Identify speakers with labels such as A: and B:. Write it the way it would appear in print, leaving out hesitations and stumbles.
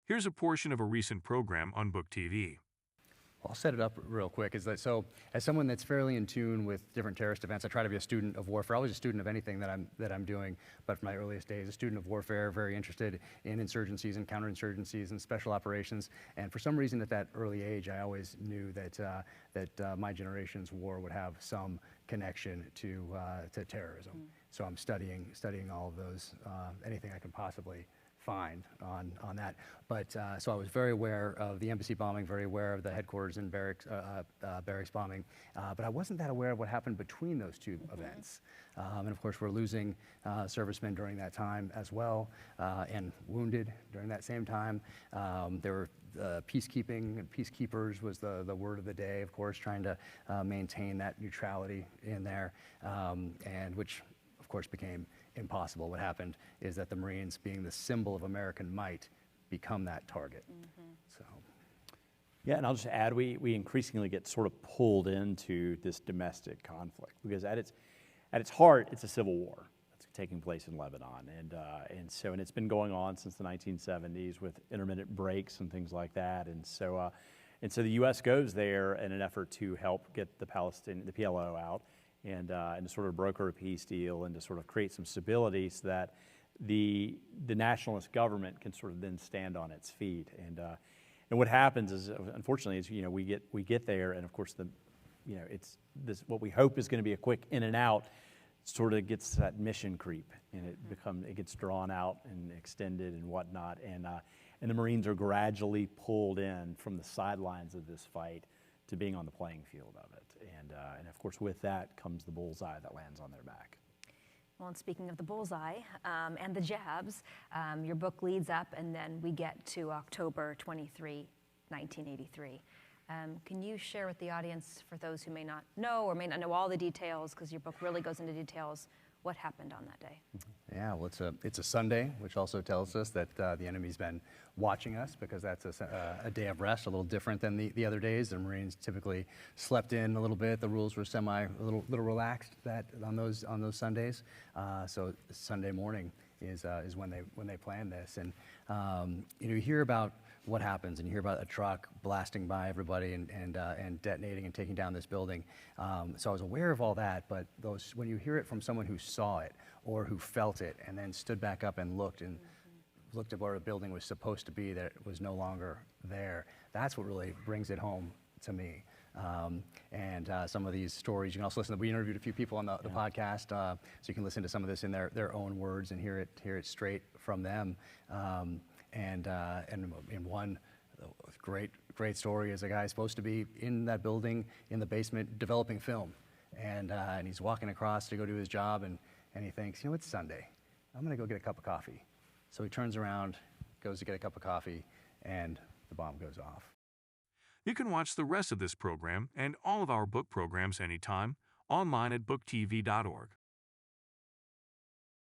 A: Here's a portion of a recent program on Book TV.
B: I'll set it up real quick. So as someone that's fairly in tune with different terrorist events, I try to be a student of warfare. Always a student of anything that I'm doing, but from my earliest days, a student of warfare, very interested in insurgencies and counterinsurgencies and special operations. And for some reason, at that early age, I always knew that my generation's war would have some connection to terrorism. So I'm studying all of those, anything I can possibly find on that. But so I was very aware of the embassy bombing, very aware of the headquarters and barracks bombing, but I wasn't that aware of what happened between those two events. And of course, we're losing servicemen during that time as well, and wounded during that same time. There were peacekeeping, and peacekeepers was the word of the day, of course, trying to maintain that neutrality in there, and which of course became impossible. What happened is that the Marines, being the symbol of American might, become that target. So,
C: yeah, and I'll just add, we increasingly get sort of pulled into this domestic conflict because at its heart, it's a civil war that's taking place in Lebanon, and it's been going on since the 1970s with intermittent breaks and things like that, and so the U.S. goes there in an effort to help get the PLO out. And to sort of broker a peace deal and to sort of create some stability so that the nationalist government can sort of then stand on its feet. And what happens is, unfortunately, is we get there, and of course it's this what we hope is going to be a quick in and out sort of gets that mission creep, and it gets drawn out and extended and whatnot, and the Marines are gradually pulled in from the sidelines of this fight to being on the playing field of it. And of course, with that comes the bullseye that lands on their back.
D: Well, and speaking of the bullseye and the jabs, your book leads up, and then we get to October 23, 1983. Can you share with the audience, for those who may not know or may not know all the details, because your book really goes into details, what happened on that day?
B: yeah, well, it's a Sunday, which also tells us that the enemy's been watching us, because that's a day of rest, a little different than the other days. The Marines typically slept in a little bit. The rules were a little relaxed on those Sundays. So Sunday morning is when they plan this, and you hear about what happens, and you hear about a truck blasting by everybody and detonating and taking down this building. So I was aware of all that, but when you hear it from someone who saw it or who felt it and then stood back up and looked at where the building was supposed to be, that it was no longer there, that's what really brings it home to me. And some of these stories, you can also listen to, we interviewed a few people on the podcast, so you can listen to some of this in their own words and hear it straight from them. And in one great story is a guy supposed to be in that building in the basement developing film, and he's walking across to go do his job, and he thinks, it's Sunday, I'm gonna go get a cup of coffee. So he turns around, goes to get a cup of coffee, and the bomb goes off.
A: You can watch the rest of this program and all of our book programs anytime online at booktv.org.